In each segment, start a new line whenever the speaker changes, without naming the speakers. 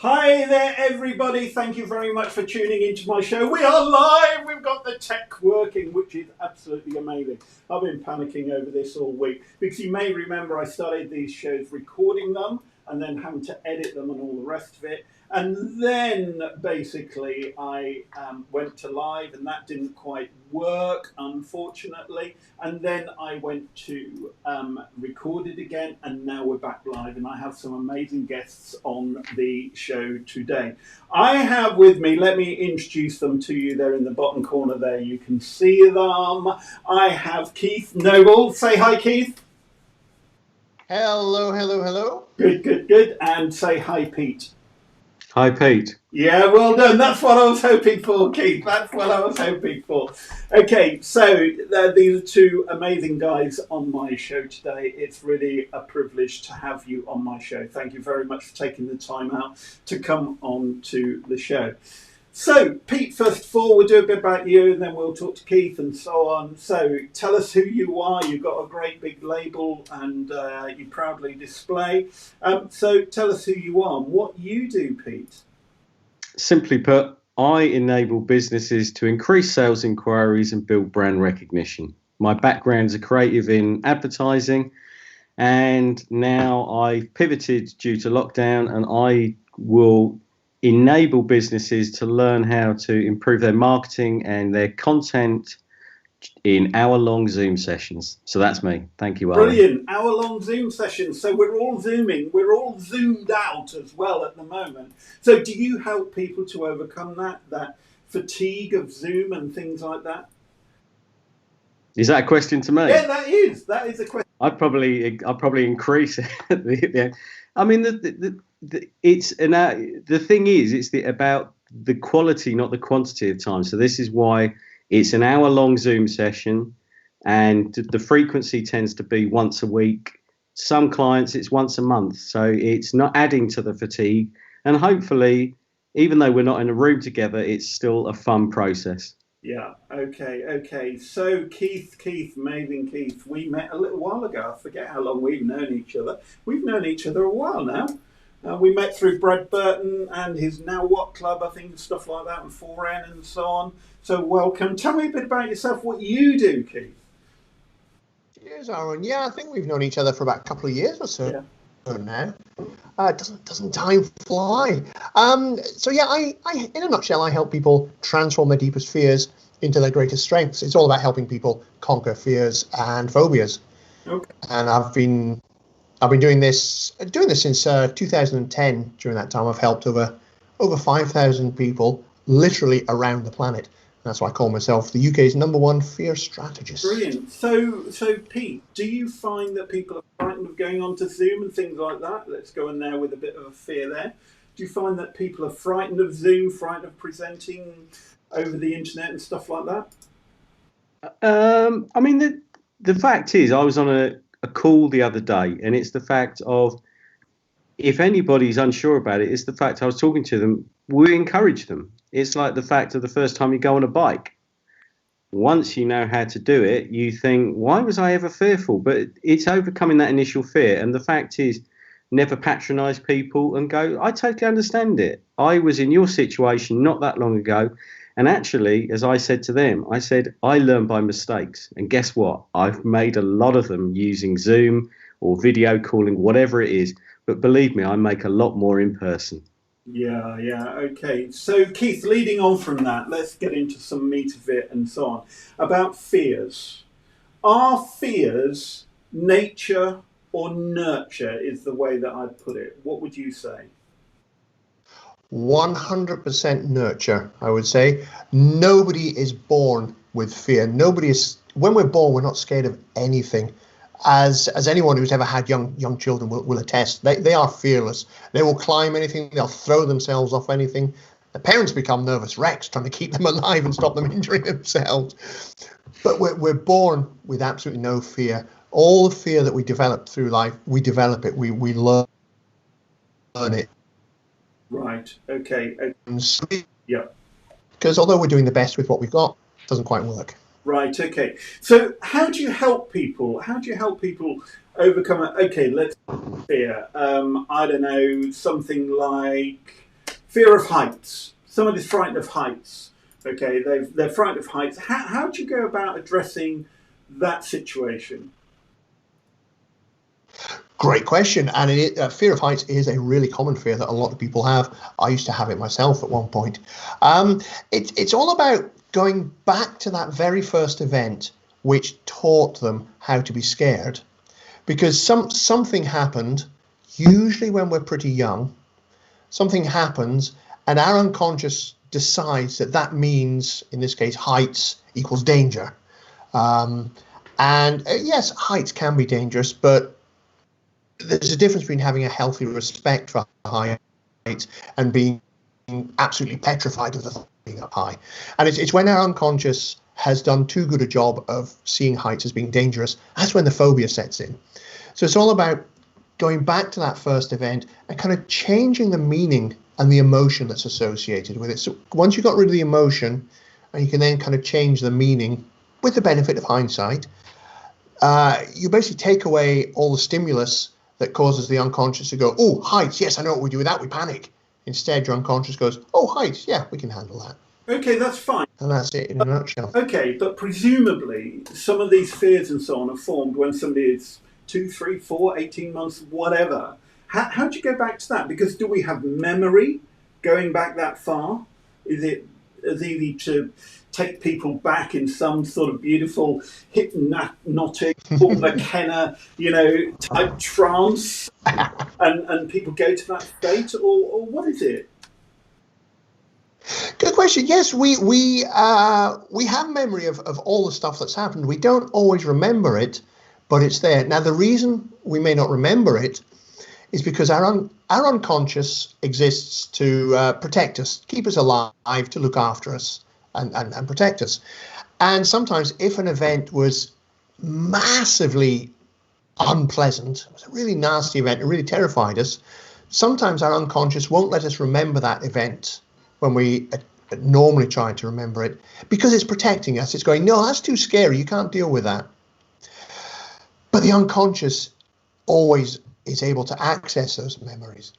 Hi there, everybody. Thank you very much for tuning into my show. We are live. We've got the tech working, which is absolutely amazing. I've been panicking over this all week because you may remember I started these shows recording them and then having to edit them and all the rest of it. And then basically I went to live and that didn't quite work, unfortunately. And then I went to record it again, and now we're back live. And I have some amazing guests on the show today. I have with me, let me introduce them to you. They're in the bottom corner there. You can see them. I have Keith Noble. Say hi, Keith.
Hello, hello, hello.
Good, good, good. And say hi, Pete.
Hi, Pete.
Yeah, well done. That's what I was hoping for, Keith. That's what I was hoping for. Okay, so these are two amazing guys on my show today. It's really a privilege to have you on my show. Thank you very much for taking the time out to come on to the show. So, Pete, first of all, we'll do a bit about you and then we'll talk to Keith and so on. So, tell us who you are. You've got a great big label and you proudly display. So, tell us who you are and what you do, Pete.
Simply put, I enable businesses to increase sales inquiries and build brand recognition. My background is a creative in advertising, and now I've pivoted due to lockdown, and I will enable businesses to learn how to improve their marketing and their content in hour-long Zoom sessions. So that's me. Thank you, Alan.
Brilliant. Hour-long Zoom sessions. So we're all Zooming. We're all Zoomed out as well at the moment. So do you help people to overcome that fatigue of Zoom and things like that?
Is that a question to me?
Yeah, that is a question.
I'd probably increase it. I mean, the thing is, it's about the quality, not the quantity of time. So this is why it's an hour-long Zoom session, and the frequency tends to be once a week. Some clients, it's once a month. So it's not adding to the fatigue. And hopefully, even though we're not in a room together, it's still a fun process.
Yeah, okay. So Keith, amazing Keith, we met a little while ago. I forget how long we've known each other. We've known each other a while now. We met through Brad Burton and his Now What Club, I think, stuff like that, and 4N and so on. So welcome. Tell me a bit about yourself, what you do, Keith.
Cheers, Aaron. Yeah, I think we've known each other for about a couple of years or so now. Doesn't time fly? So yeah, I in a nutshell, I help people transform their deepest fears into their greatest strengths. It's all about helping people conquer fears and phobias.
Okay.
And I've been doing this since 2010. During that time, I've helped over 5,000 people literally around the planet. That's why I call myself the UK's #1 fear strategist.
Brilliant. So Pete, do you find that people are frightened of going onto Zoom and things like that? Let's go in there with a bit of a fear there. Do you find that people are frightened of Zoom, frightened of presenting over the internet and stuff like that?
I mean, the fact is, I was on a call the other day, and it's the fact of, if anybody's unsure about it, it's the fact I was talking to them, we encourage them. It's like the fact of the first time you go on a bike. Once you know how to do it, you think, why was I ever fearful? But it's overcoming that initial fear. And the fact is, never patronize people and go, I totally understand it. I was in your situation not that long ago. And actually, as I said to them, I said, I learn by mistakes. And guess what? I've made a lot of them using Zoom or video calling, whatever it is. But believe me, I make a lot more in person.
Yeah, okay. So Keith, leading on from that, let's get into some meat of it and so on. About fears. Are fears nature or nurture is the way that I'd put it. What would you say?
100% nurture, I would say. Nobody is born with fear. When we're born, we're not scared of anything. As anyone who's ever had young children will attest, they are fearless. They will climb anything, they'll throw themselves off anything. The parents become nervous wrecks trying to keep them alive and stop them injuring themselves. But we're born with absolutely no fear. All the fear that we develop through life, we develop it, we learn it.
Right, okay. Yeah.
Because although we're doing the best with what we've got, it doesn't quite work.
Right, okay. So how do you help people? How do you help people overcome it? Okay, let's fear. I don't know, something like fear of heights. Somebody's frightened of heights. Okay, they're frightened of heights. How do you go about addressing that situation?
Great question. And fear of heights is a really common fear that a lot of people have. I used to have it myself at one point. It's all about going back to that very first event which taught them how to be scared. Because something happened, usually when we're pretty young, something happens and our unconscious decides that means, in this case, heights equals danger. Yes, heights can be dangerous, but there's a difference between having a healthy respect for heights and being absolutely petrified of the thought of being up high. And it's when our unconscious has done too good a job of seeing heights as being dangerous, that's when the phobia sets in. So it's all about going back to that first event and kind of changing the meaning and the emotion that's associated with it. So once you've got rid of the emotion, and you can then kind of change the meaning with the benefit of hindsight, you basically take away all the stimulus that causes the unconscious to go, oh, heights, yes, I know what we do with that, we panic. Instead, your unconscious goes, oh, heights, yeah, we can handle that.
Okay, that's fine.
And that's it in a nutshell.
Okay, but presumably some of these fears and so on are formed when somebody is 2, 3, 4, 18 months, whatever. How do you go back to that? Because do we have memory going back that far? Is it as easy to take people back in some sort of beautiful hypnotic Paul McKenna, type trance, and people go to that state, or what is it?
Good question. Yes, we have memory of all the stuff that's happened. We don't always remember it, but it's there. Now, the reason we may not remember it is because our unconscious exists to protect us, keep us alive, to look after us and protect us. And sometimes if an event was massively unpleasant, it was a really nasty event, it really terrified us, sometimes our unconscious won't let us remember that event when we normally try to remember it, because it's protecting us. It's going, no, that's too scary, you can't deal with that. But the unconscious always is able to access those memories.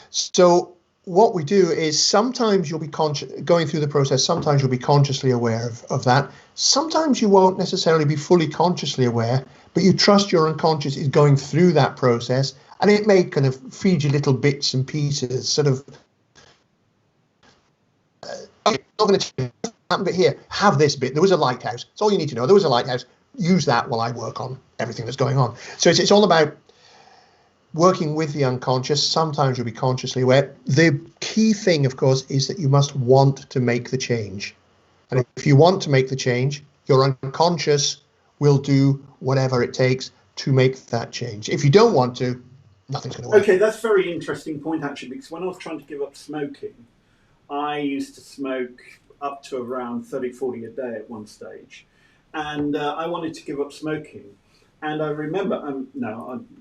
So what we do is sometimes you'll be going through the process, sometimes you'll be consciously aware of that. Sometimes you won't necessarily be fully consciously aware, but you trust your unconscious is going through that process, and it may kind of feed you little bits and pieces, sort of, okay, I'm not going to happen, but here, have this bit. There was a lighthouse. It's all you need to know. There was a lighthouse. Use that while I work on everything that's going on. So it's all about working with the unconscious. Sometimes you'll be consciously aware. The key thing, of course, is that you must want to make the change. And if you want to make the change, your unconscious will do whatever it takes to make that change. If you don't want to, nothing's going to work.
Okay, that's a very interesting point, actually, because when I was trying to give up smoking, I used to smoke up to around 30, 40 a day at one stage. And I wanted to give up smoking. And I remember,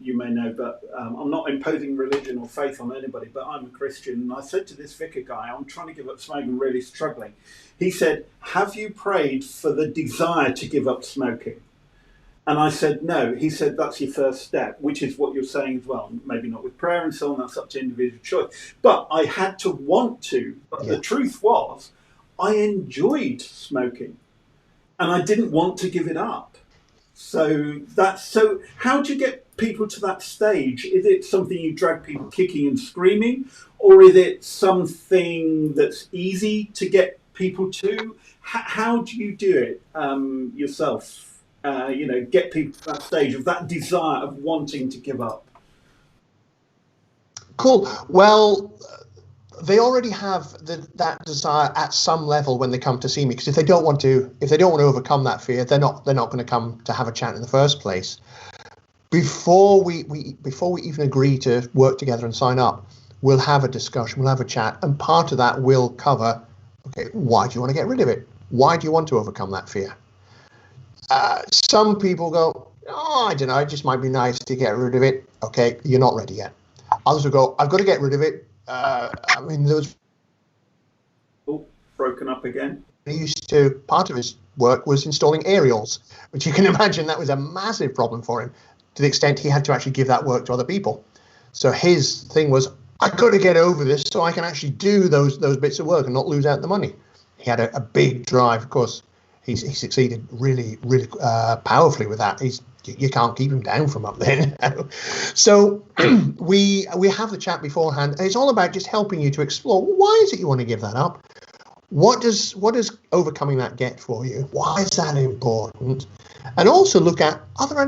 you may know, but I'm not imposing religion or faith on anybody, but I'm a Christian. And I said to this vicar guy, I'm trying to give up smoking, really struggling. He said, have you prayed for the desire to give up smoking? And I said, no. He said, that's your first step, which is what you're saying as well. Maybe not with prayer and so on, that's up to individual choice. But I had to want to. But the truth was, I enjoyed smoking. And I didn't want to give it up. So how do you get people to that stage? Is it something you drag people kicking and screaming? Or is it something that's easy to get people to? How do you do it yourself? Get people to that stage of that desire of wanting to give up.
Cool. Well, they already have that desire at some level when they come to see me, because if they don't want to overcome that fear, they're not going to come to have a chat in the first place. Before we even agree to work together and sign up, we'll have a discussion, we'll have a chat, and part of that will cover, okay, why do you want to get rid of it? Why do you want to overcome that fear? Some people go, oh, I don't know, it just might be nice to get rid of it. Okay, you're not ready yet. Others will go, I've got to get rid of it. There was
broken up again.
Part of his work was installing aerials, which you can imagine that was a massive problem for him, to the extent he had to actually give that work to other people. So his thing was, I've got to get over this so I can actually do those bits of work and not lose out the money. He had a big drive. Of course, he succeeded really powerfully with that. You can't keep him down from up there now. So we have the chat beforehand, and it's all about just helping you to explore, why is it you want to give that up? What does overcoming that get for you? Why is that important? And also look at, are there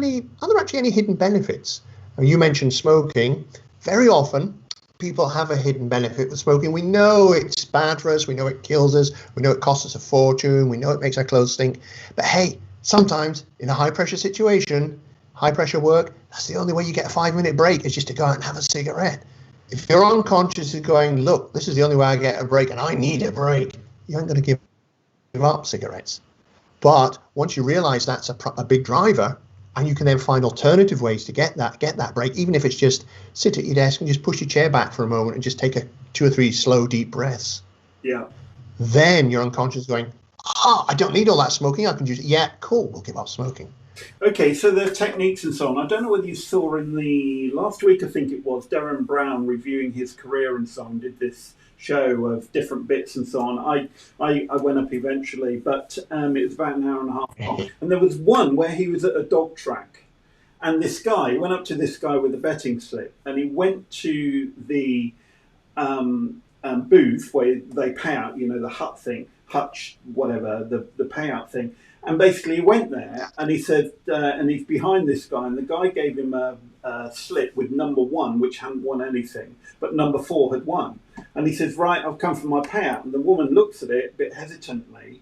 actually any hidden benefits? Now, you mentioned smoking. Very often people have a hidden benefit with smoking. We know it's bad for us, we know it kills us, we know it costs us a fortune, we know it makes our clothes stink. But hey, sometimes in a high pressure situation, high pressure work, that's the only way you get a 5-minute break, is just to go out and have a cigarette. If your unconscious is going, look, this is the only way I get a break and I need a break, you aren't going to give up cigarettes. But once you realize that's a big driver, and you can then find alternative ways to get that break, even if it's just sit at your desk and just push your chair back for a moment and just take 2 or 3 slow, deep breaths.
Yeah.
Then your unconscious is going, I don't need all that smoking. I can just, yeah, cool, we'll give up smoking.
Okay, so the techniques and so on. I don't know whether you saw in the last week, I think it was, Darren Brown reviewing his career and so on, did this show of different bits and so on. I went up eventually, but it was about an hour and a half long. And there was one where he was at a dog track, and this guy, he went up to this guy with a betting slip, and he went to the booth where they pay out, the hutch, whatever, the payout thing. And basically he went there and he said, and he's behind this guy, and the guy gave him a slip with number 1, which hadn't won anything, but number 4 had won. And he says, right, I've come for my payout. And the woman looks at it a bit hesitantly,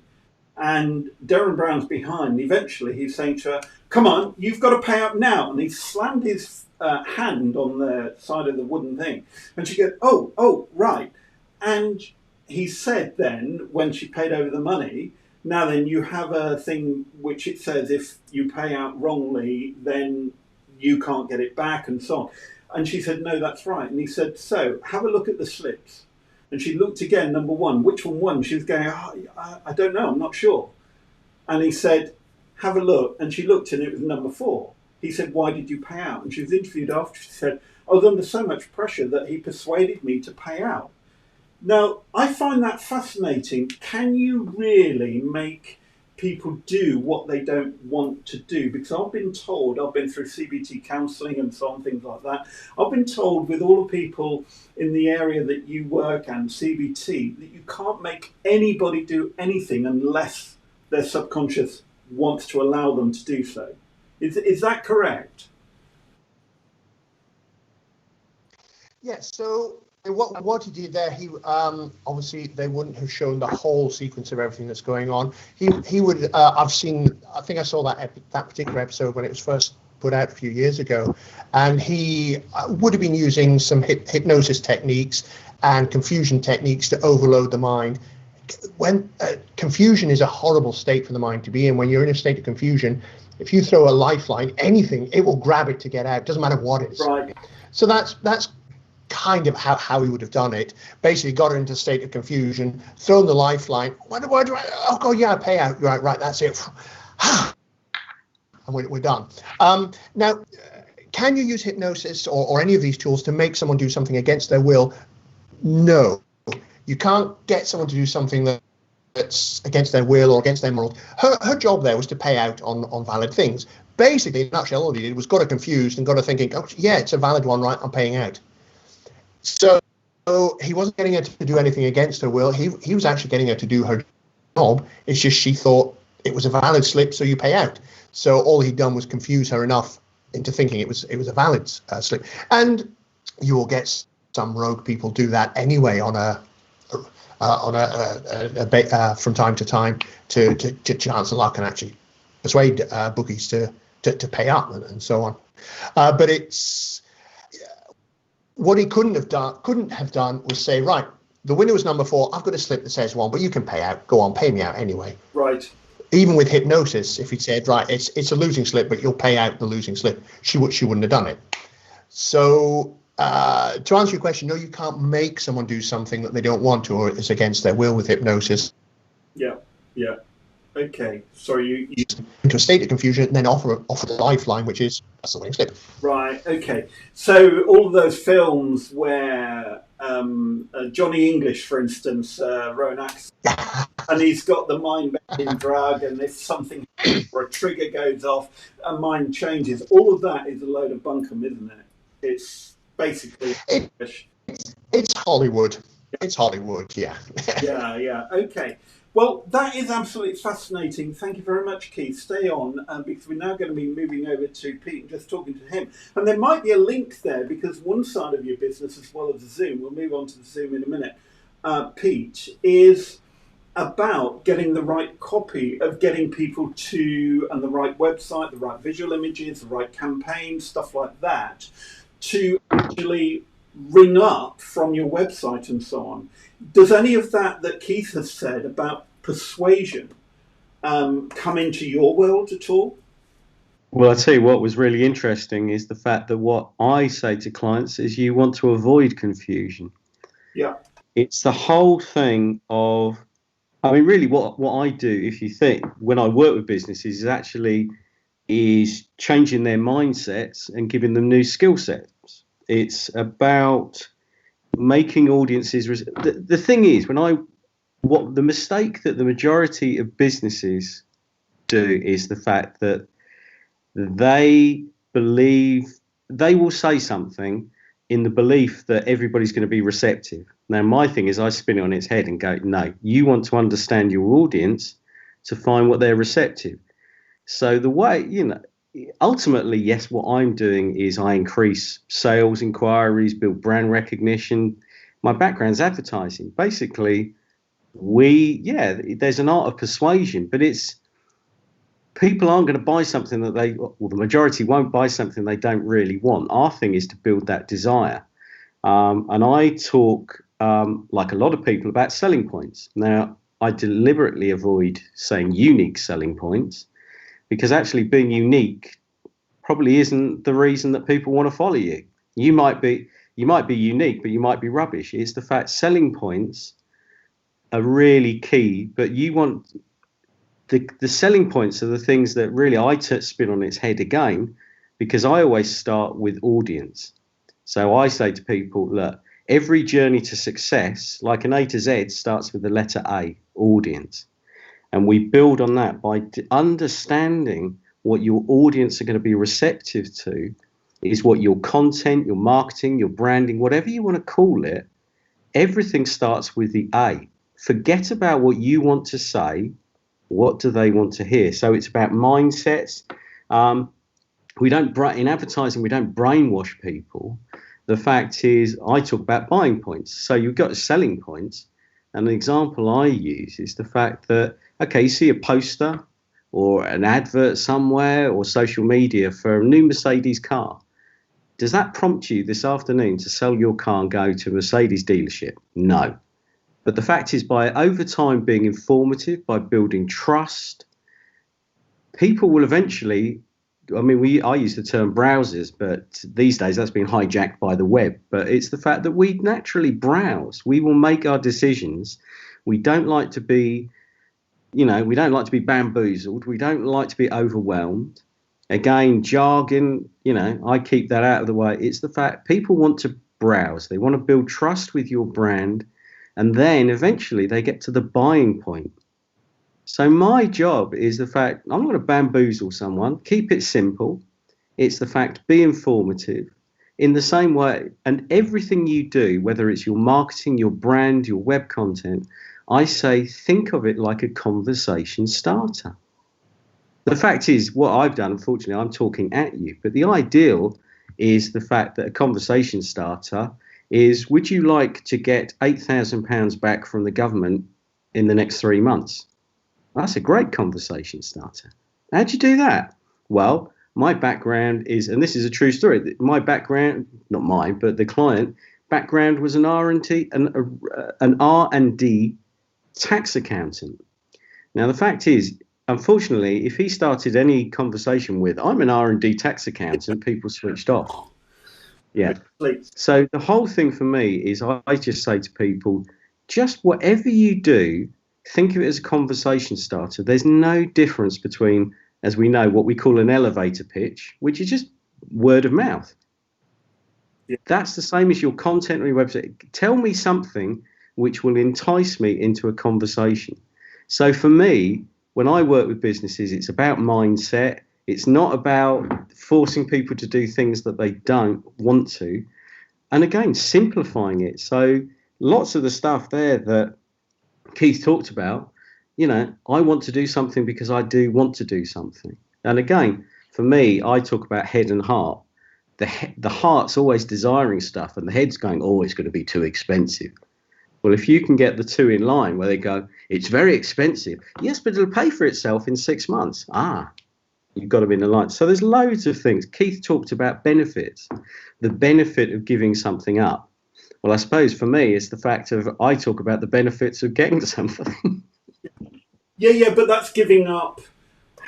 and Darren Brown's behind. And eventually he's saying to her, come on, you've got to pay out now. And he slammed his hand on the side of the wooden thing. And she goes, oh, right. And he said then, when she paid over the money, now then, you have a thing which it says if you pay out wrongly, then you can't get it back and so on. And she said, no, that's right. And he said, so have a look at the slips. And she looked again, number 1, which one won? She was going, I don't know, I'm not sure. And he said, have a look. And she looked and it was number 4. He said, why did you pay out? And she was interviewed after. She said, I was under so much pressure that he persuaded me to pay out. Now, I find that fascinating. Can you really make people do what they don't want to do? Because I've been told, I've been through CBT counselling and so on, things like that. I've been told with all the people in the area that you work and CBT, that you can't make anybody do anything unless their subconscious wants to allow them to do so. Is that correct?
Yes, so what he did there, he obviously they wouldn't have shown the whole sequence of everything that's going on. He would I think I saw that particular episode when it was first put out a few years ago, and he would have been using some hypnosis techniques and confusion techniques to overload the mind. When confusion is a horrible state for the mind to be in. When you're in a state of confusion, if you throw a lifeline, anything, it will grab it to get out. Doesn't matter what it is.
Right.
So that's kind of how he would have done it. Basically got her into a state of confusion, thrown the lifeline. Why do I? Oh God, yeah, pay out. Right, that's it. And we're done. Now, can you use hypnosis or any of these tools to make someone do something against their will? No, you can't get someone to do something that's against their will or against their morals. Her job there was to pay out on valid things. Basically, in a nutshell, all he did was got her confused and got her thinking, oh, yeah, it's a valid one, right? I'm paying out. So he wasn't getting her to do anything against her will. He was actually getting her to do her job. It's just she thought it was a valid slip, so you pay out. So all he'd done was confuse her enough into thinking it was a valid slip. And you will get some rogue people do that anyway from time to time to chance and luck and actually persuade bookies to pay up and so on. But it's what he couldn't have done was say, right, the winner was number 4. I've got a slip that says 1, but you can pay out. Go on, pay me out anyway.
Right.
Even with hypnosis, if he'd said, right, it's a losing slip, but you'll pay out the losing slip, she wouldn't have done it. So to answer your question, no, you can't make someone do something that they don't want to, or it's against their will with hypnosis.
Yeah. Okay. Sorry, you
into a state of confusion, and then offer the lifeline, which is That's the winning slip.
Right. Okay. So all of those films where Johnny English, for instance, Rowan Atkinson, and he's got the mind-bending drug, and if something or a trigger goes off, a mind changes. All of that is a load of bunkum, isn't it? It's basically.
It's Hollywood. It's Hollywood, yeah.
Yeah. Okay. Well, that is absolutely fascinating. Thank you very much, Keith. Stay on, because we're now going to be moving over to Pete and just talking to him. And there might be a link there, because one side of your business, as well as the Zoom, we'll move on to the Zoom in a minute, Pete, is about getting the right copy, of getting people to, and the right website, the right visual images, the right campaign, stuff like that, to actually ring up from your website and so on. Does any of that Keith has said about persuasion come into your world at all?
Well, I'll tell you what was really interesting is the fact that what I say to clients is you want to avoid confusion.
Yeah.
It's the whole thing of, I mean, really what I do, if you think, when I work with businesses, is changing their mindsets and giving them new skill sets. It's about making audiences. The thing is, what the mistake that the majority of businesses do is the fact that they believe they will say something in the belief that everybody's going to be receptive. Now, my thing is I spin it on its head and go, no, you want to understand your audience to find what they're receptive. So the way, ultimately, yes, what I'm doing is I increase sales inquiries, build brand recognition. My background's advertising. Basically, there's an art of persuasion, but it's people aren't going to buy something that the majority won't buy something they don't really want. Our thing is to build that desire. And I talk, like a lot of people, about selling points. Now, I deliberately avoid saying unique selling points, because actually being unique probably isn't the reason that people want to follow you. You might be unique, but you might be rubbish. It's the fact selling points are really key, but you want the selling points are the things that really I spin on its head again, because I always start with audience. So I say to people, look, every journey to success, like an A to Z, starts with the letter A, audience. And we build on that by understanding what your audience are going to be receptive to, is what your content, your marketing, your branding, whatever you want to call it, everything starts with the A. Forget about what you want to say. What do they want to hear? So it's about mindsets. In advertising, we don't brainwash people. The fact is, I talk about buying points. So you've got selling points. And an example I use is the fact that, okay, you see a poster or an advert somewhere or social media for a new Mercedes car. Does that prompt you this afternoon to sell your car and go to a Mercedes dealership? No. But the fact is, by over time being informative, by building trust, people will eventually, I use the term browsers, but these days that's been hijacked by the web. But it's the fact that we naturally browse. We will make our decisions. We don't like to be, we don't like to be bamboozled. We don't like to be overwhelmed. Again, jargon, I keep that out of the way. It's the fact people want to browse. They want to build trust with your brand. And then eventually they get to the buying point. So my job is the fact, I'm not going to bamboozle someone, keep it simple. It's the fact, be informative in the same way. And everything you do, whether it's your marketing, your brand, your web content, I say, think of it like a conversation starter. The fact is, what I've done, unfortunately, I'm talking at you, but the ideal is the fact that a conversation starter is, would you like to get £8,000 back from the government in the next 3 months? That's a great conversation starter. How'd you do that? Well, my background is, and this is a true story, my background, not mine, but the client background was an R&D tax accountant. Now, the fact is, unfortunately, if he started any conversation with, I'm an R&D tax accountant, people switched off. Yeah. So the whole thing for me is I just say to people, just whatever you do, think of it as a conversation starter. There's no difference between, as we know, what we call an elevator pitch, which is just word of mouth.
Yeah.
That's the same as your content on your website. Tell me something which will entice me into a conversation. So for me, when I work with businesses, it's about mindset. It's not about forcing people to do things that they don't want to. And again, simplifying it. So lots of the stuff there that Keith talked about, I want to do something because I do want to do something. And again, for me, I talk about head and heart. The heart's always desiring stuff, and the head's going, oh, it's going to be too expensive. Well, if you can get the two in line where they go, it's very expensive. Yes, but it'll pay for itself in 6 months. You've got to be in the line. So there's loads of things. Keith talked about benefits, the benefit of giving something up. Well, I suppose for me, it's the fact of I talk about the benefits of getting something.
Yeah, but that's giving up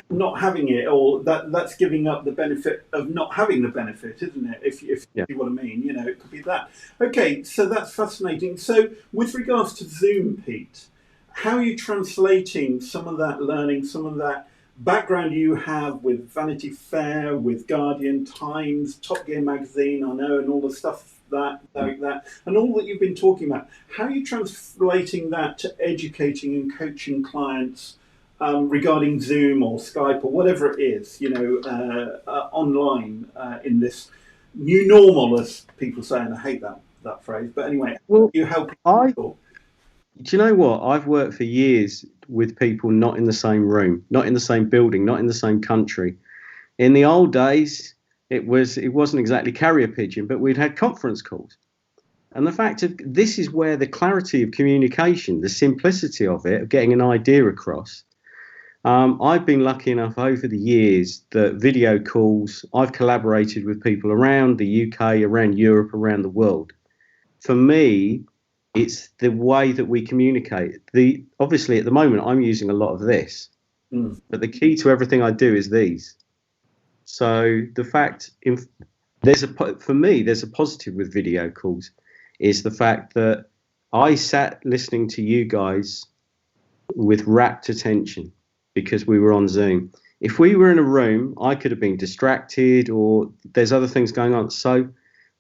not having it, or that's giving up the benefit of not having the benefit, isn't it? If you see what I mean, it could be that. Okay, so that's fascinating. So with regards to Zoom, Pete, how are you translating some of that learning, some of that background you have with Vanity Fair, with Guardian, Times, Top Gear magazine, I know, and all the stuff like that, and all that you've been talking about? How are you translating that to educating and coaching clients regarding Zoom or Skype or whatever it is, online in this new normal, as people say, and I hate that phrase. But anyway,
well,
you help people.
Do you know what? I've worked for years with people not in the same room, not in the same building, not in the same country. In the old days, it wasn't exactly carrier pigeon, but we'd had conference calls. And the fact of this is where the clarity of communication, the simplicity of it, of getting an idea across. I've been lucky enough over the years that video calls, I've collaborated with people around the UK, around Europe, around the world. For me, it's the way that we communicate. Obviously, at the moment, I'm using a lot of this, but the key to everything I do is these. So the fact, for me, there's a positive with video calls, is the fact that I sat listening to you guys with rapt attention, because we were on Zoom. If we were in a room, I could have been distracted, or there's other things going on. So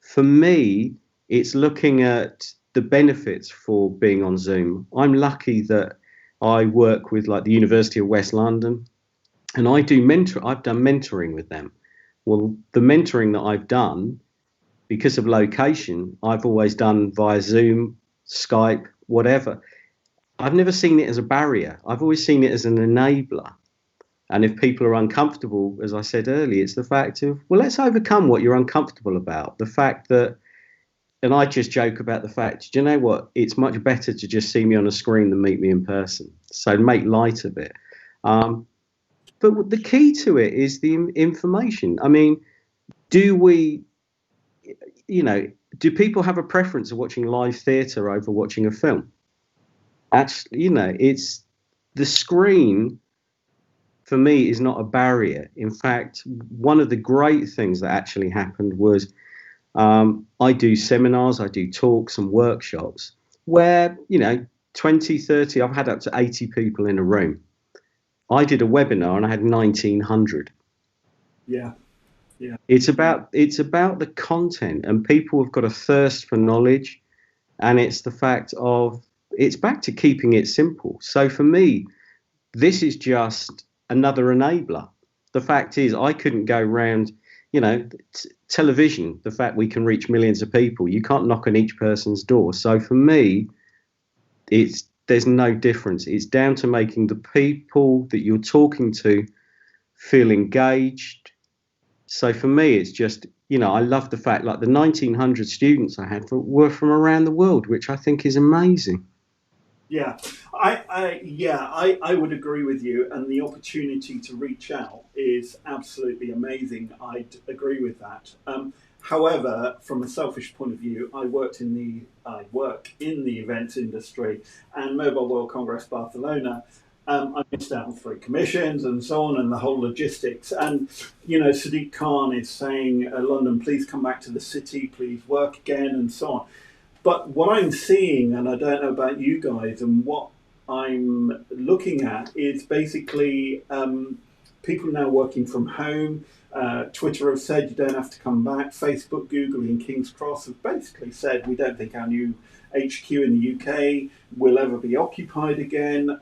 for me, it's looking at the benefits for being on Zoom. I'm lucky that I work with like the University of West London, and I've done mentoring with them. Well, the mentoring that I've done, because of location, I've always done via Zoom, Skype, whatever. I've never seen it as a barrier. I've always seen it as an enabler. And if people are uncomfortable, as I said earlier, it's the fact of, well, let's overcome what you're uncomfortable about. The fact that, and I just joke about the fact, do you know what? It's much better to just see me on a screen than meet me in person. So make light of it. But the key to it is the information. I mean, do people have a preference of watching live theatre over watching a film? Actually, it's the screen for me is not a barrier. In fact, one of the great things that actually happened was I do seminars, I do talks and workshops where, 20, 30, I've had up to 80 people in a room. I did a webinar and I had 1,900.
Yeah.
It's about the content, and people have got a thirst for knowledge, and it's the fact of, it's back to keeping it simple. So for me, this is just another enabler. The fact is, I couldn't go around, television, the fact we can reach millions of people, you can't knock on each person's door. So for me, there's no difference. It's down to making the people that you're talking to feel engaged. So for me, it's just, I love the fact, like the 1,900 students I had were from around the world, which I think is amazing.
Yeah, I would agree with you, and the opportunity to reach out is absolutely amazing. I'd agree with that. However, from a selfish point of view, I work in the events industry, and Mobile World Congress Barcelona. I missed out on 3 commissions and so on, and the whole logistics. And Sadiq Khan is saying, London, please come back to the city, please work again, and so on. But what I'm seeing, and I don't know about you guys, and what I'm looking at is basically people now working from home. Twitter have said you don't have to come back. Facebook, Google in King's Cross have basically said we don't think our new HQ in the UK will ever be occupied again.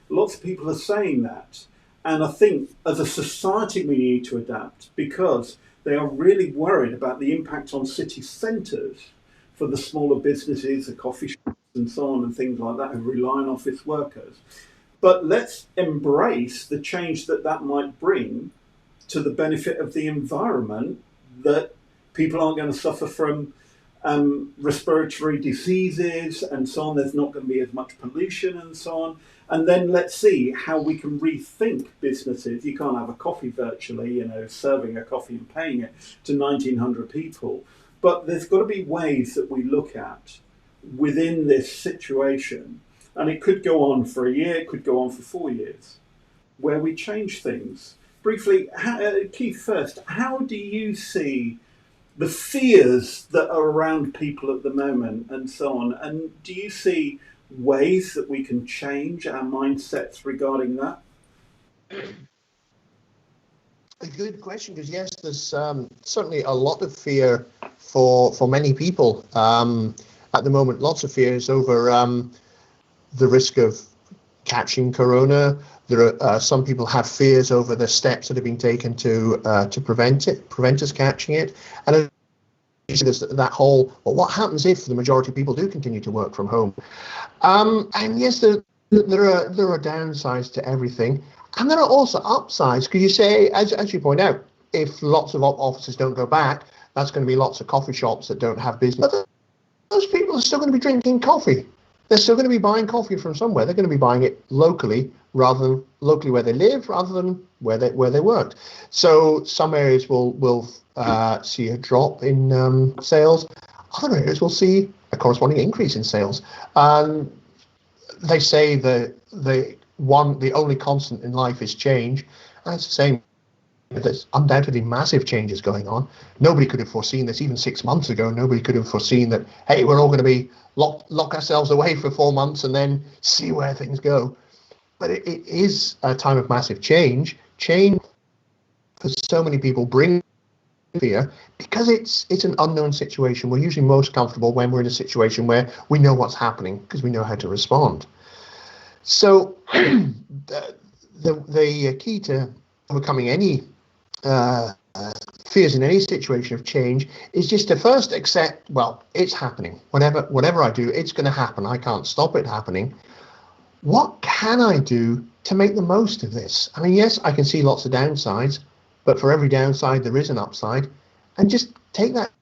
Lots of people are saying that. And I think as a society we need to adapt because they are really worried about the impact on city centres for the smaller businesses, the coffee shops and so on and things like that who rely on office workers. But let's embrace the change that that might bring to the benefit of the environment, that people aren't going to suffer from respiratory diseases and so on. There's not going to be as much pollution and so on. And then let's see how we can rethink businesses. You can't have a coffee virtually, serving a coffee and paying it to 1,900 people. But there's got to be ways that we look at within this situation. And it could go on for a year, it could go on for 4 years, where we change things. Briefly, Keith, first, how do you see the fears that are around people at the moment and so on? And do you see ways that we can change our mindsets regarding that?
A good question, because yes, there's certainly a lot of fear for many people at the moment. Lots of fears over the risk of catching corona. There are some people have fears over the steps that have been taken to prevent us catching it. And there's that whole, well, what happens if the majority of people do continue to work from home? And yes, there are downsides to everything, and there are also upsides, because you say, as you point out, if lots of offices don't go back, that's going to be lots of coffee shops that don't have business. But those people are still going to be drinking coffee. They're still going to be buying coffee from somewhere. They're going to be buying it locally, rather than locally where they live, rather than where they work. So some areas will see a drop in sales. Other areas will see a corresponding increase in sales. They say the only constant in life is change, and it's the same. There's undoubtedly massive changes going on. Nobody could have foreseen this even 6 months ago. Nobody could have foreseen that, hey, we're all going to be lock ourselves away for 4 months and then see where things go. But it is a time of massive change. Change for so many people brings fear because it's an unknown situation. We're usually most comfortable when we're in a situation where we know what's happening because we know how to respond. So the key to overcoming any fears in any situation of change is just to first accept, well, it's happening. Whatever I do, it's going to happen. I can't stop it happening. What can I do to make the most of this? I mean, yes, I can see lots of downsides, but for every downside, there is an upside. And just take that.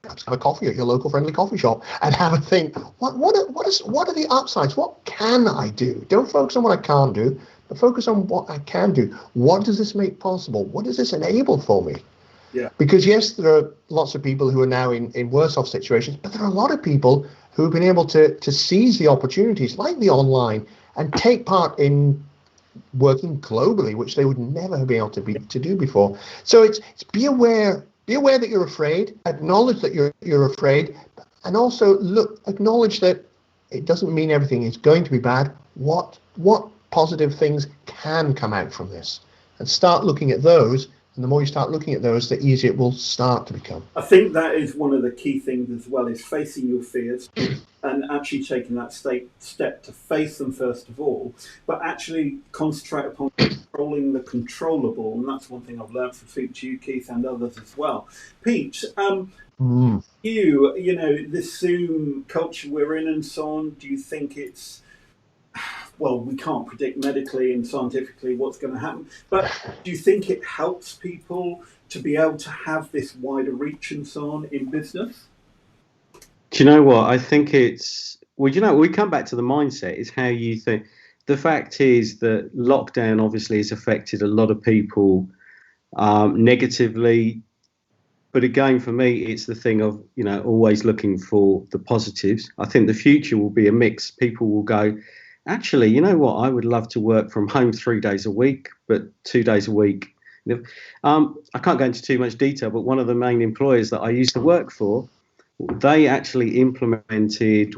Perhaps have a coffee at your local friendly coffee shop and have a think, what are the upsides? What can I do? Don't focus on what I can't do, but focus on what I can do. What does this make possible? What does this enable for me?
Yeah.
Because yes, there are lots of people who are now in worse off situations, but there are a lot of people who have been able to seize the opportunities like the online and take part in working globally, which they would never have been able to do before. So it's be aware that you're afraid, acknowledge that you're afraid, and also acknowledge that it doesn't mean everything is going to be bad. What positive things can come out from this? And start looking at those. And the more you start looking at those, the easier it will start to become.
I think that is one of the key things as well, is facing your fears and actually taking that step to face them first of all, but actually concentrate upon controlling the controllable. And that's one thing I've learned from speaking to you, Keith, and others as well. Pete, this Zoom culture we're in and so on, do you think it's, well, we can't predict medically and scientifically what's going to happen, but do you think it helps people to be able to have this wider reach and so on in business?
Do you know what? I think it's, we come back to the mindset, is how you think. The fact is that lockdown obviously has affected a lot of people negatively. But again, for me, it's the thing of, always looking for the positives. I think the future will be a mix. People will go, actually, you know what? I would love to work from home 3 days a week, but 2 days a week. I can't go into too much detail, but one of the main employers that I used to work for, they actually implemented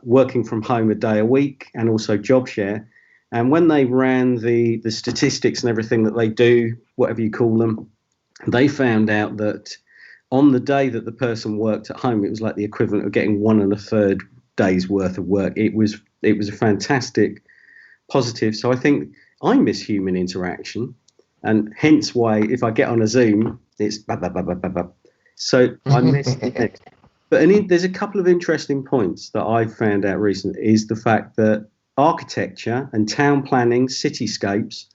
working from home a day a week and also job share. And when they ran the statistics and everything that they do, whatever you call them, they found out that on the day that the person worked at home, it was like the equivalent of getting 1 1/3 days worth of work. It was a fantastic positive. So I think I miss human interaction, and hence why if I get on a Zoom, it's blah, blah, blah, blah, blah, blah. So I miss it. But there's a couple of interesting points that I've found out recently is the fact that architecture and town planning, cityscapes,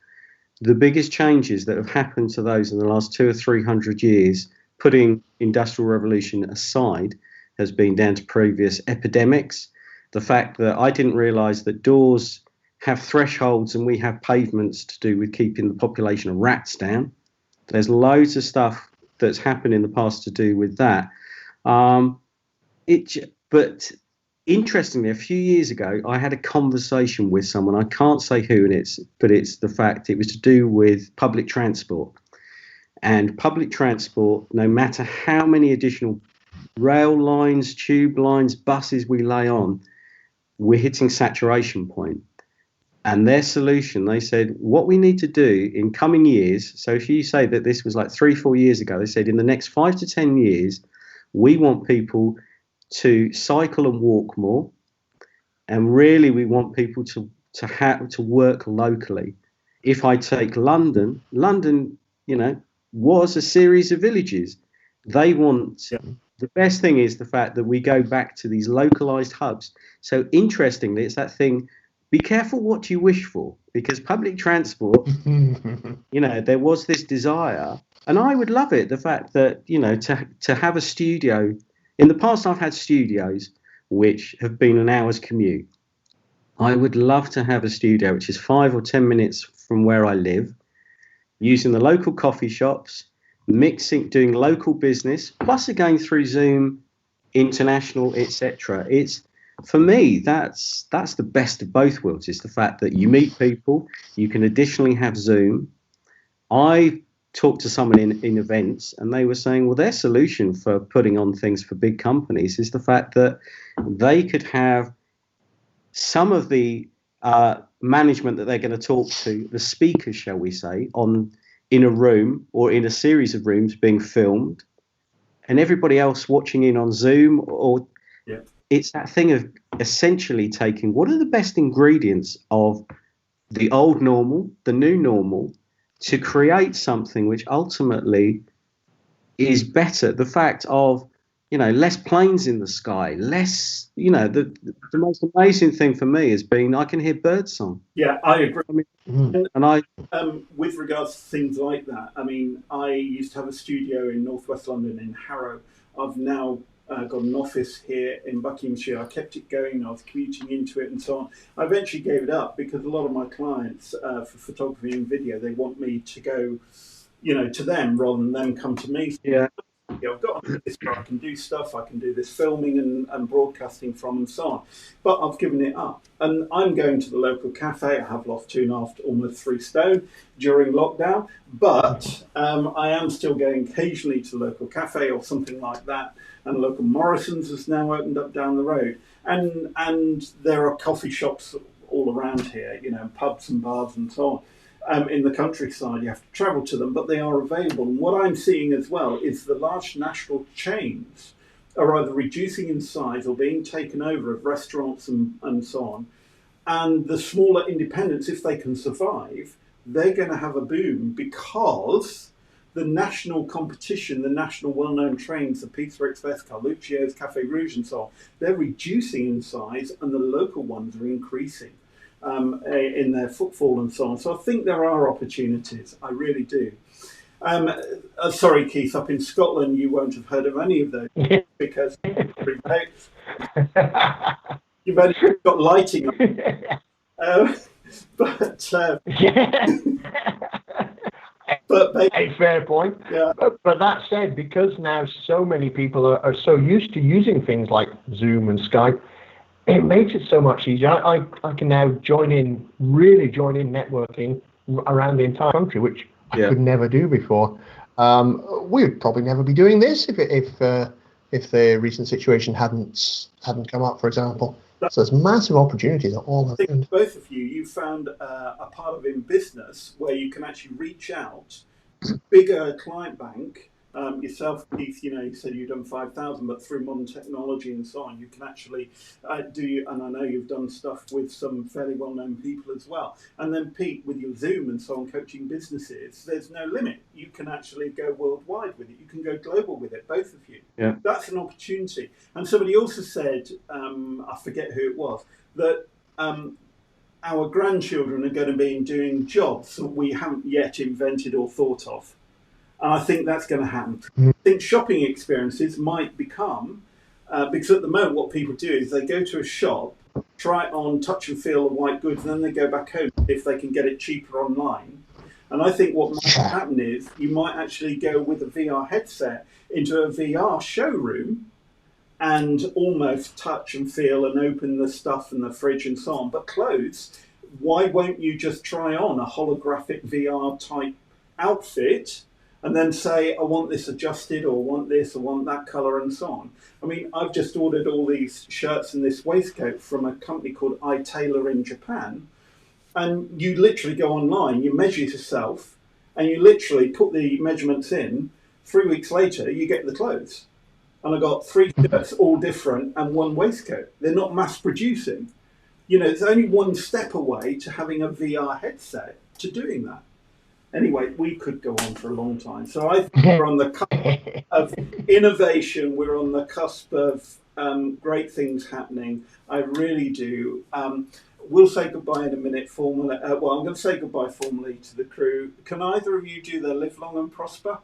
the biggest changes that have happened to those in the last 200 or 300 years, putting industrial revolution aside, has been down to previous epidemics. The fact that I didn't realise that doors have thresholds and we have pavements to do with keeping the population of rats down. There's loads of stuff that's happened in the past to do with that. But interestingly, a few years ago, I had a conversation with someone. I can't say who, but it's the fact it was to do with public transport. And public transport, no matter how many additional rail lines, tube lines, buses we lay on, we're hitting saturation point. And their solution, they said, what we need to do in coming years, so if you say that this was like 3-4 years ago, they said in the next 5 to 10 years, we want people to cycle and walk more. And really, we want people to work locally. If I take London, was a series of villages. They want, the best thing is the fact that we go back to these localized hubs. So interestingly, it's that thing, be careful what you wish for, because public transport, there was this desire, and I would love it, the fact that, to have a studio. In the past, I've had studios which have been an hour's commute. I would love to have a studio which is 5 or 10 minutes from where I live, using the local coffee shops, doing local business, plus again through Zoom, international, etc. It's, for me, that's the best of both worlds. It's the fact that you meet people, you can additionally have Zoom. I talked to someone in events, and they were saying, well, their solution for putting on things for big companies is the fact that they could have some of the management that they're going to talk to, the speakers, shall we say, in a room or in a series of rooms being filmed, and everybody else watching in on Zoom. Or it's that thing of essentially taking what are the best ingredients of the old normal, the new normal, to create something which ultimately is better. The fact of, less planes in the sky, less, the most amazing thing for me has been I can hear birdsong.
Yeah, I agree.
And
with regards to things like that, I used to have a studio in northwest London in Harrow. I've now got an office here in Buckinghamshire. I kept it going. I was commuting into it and so on. I eventually gave it up because a lot of my clients for photography and video, they want me to go, to them rather than them come to me.
Yeah.
I've got this where I can do stuff, I can do this filming and broadcasting from and so on. But I've given it up. And I'm going to the local cafe. I have lost 2.5 to almost 3 stone during lockdown. But I am still going occasionally to the local cafe or something like that. And local Morrison's has now opened up down the road. And there are coffee shops all around here, pubs and bars and so on. In the countryside, you have to travel to them, but they are available. And what I'm seeing as well is the large national chains are either reducing in size or being taken over of restaurants and so on. And the smaller independents, if they can survive, they're going to have a boom because the national competition, the national well-known trains, the Pizza Express, Carluccio's, Café Rouge and so on, they're reducing in size and the local ones are increasing. In their footfall and so on. So I think there are opportunities. I really do. Sorry, Keith, up in Scotland, you won't have heard of any of those because you've only got lighting on. But
a fair point.
Yeah.
But that said, because now so many people are so used to using things like Zoom and Skype, it makes it so much easier. I can now join in networking around the entire country, which I could never do before. We would probably never be doing this if the recent situation hadn't come up, for example.
So there's massive opportunities all
I think
around.
both of you found a part of in business where you can actually reach out to a bigger client bank. Yourself, Keith, you said you've done 5,000, but through modern technology and so on, you can actually and I know you've done stuff with some fairly well-known people as well. And then Pete, with your Zoom and so on, coaching businesses, there's no limit. You can actually go worldwide with it. You can go global with it, both of you.
Yeah.
That's an opportunity. And somebody also said, I forget who it was, that our grandchildren are going to be doing jobs that we haven't yet invented or thought of. And I think that's going to happen. I think shopping experiences might become, because at the moment what people do is they go to a shop, try it on, touch and feel the white goods, and then they go back home if they can get it cheaper online. And I think what might happen is you might actually go with a VR headset into a VR showroom and almost touch and feel and open the stuff in the fridge and so on. But clothes, why won't you just try on a holographic VR type outfit and then say, I want this adjusted, or I want this, I want that colour and so on. I mean, I've just ordered all these shirts and this waistcoat from a company called iTailor in Japan. And you literally go online, you measure yourself, and you literally put the measurements in. 3 weeks later, you get the clothes. And I got 3 shirts, all different, and 1 waistcoat. They're not mass producing. It's only one step away to having a VR headset to doing that. Anyway, we could go on for a long time. So I think we're on the cusp of innovation. We're on the cusp of great things happening. I really do. We'll say goodbye in a minute formally. Well, I'm going to say goodbye formally to the crew. Can either of you do the live long and prosper?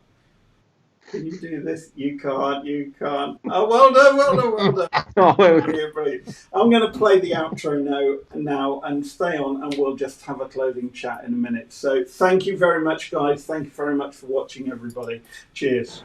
Can you do this? You can't. Oh, well done.
Oh, well,
Brilliant. I'm going to play the outro now and stay on, and we'll just have a closing chat in a minute. So thank you very much, guys. Thank you very much for watching, everybody. Cheers.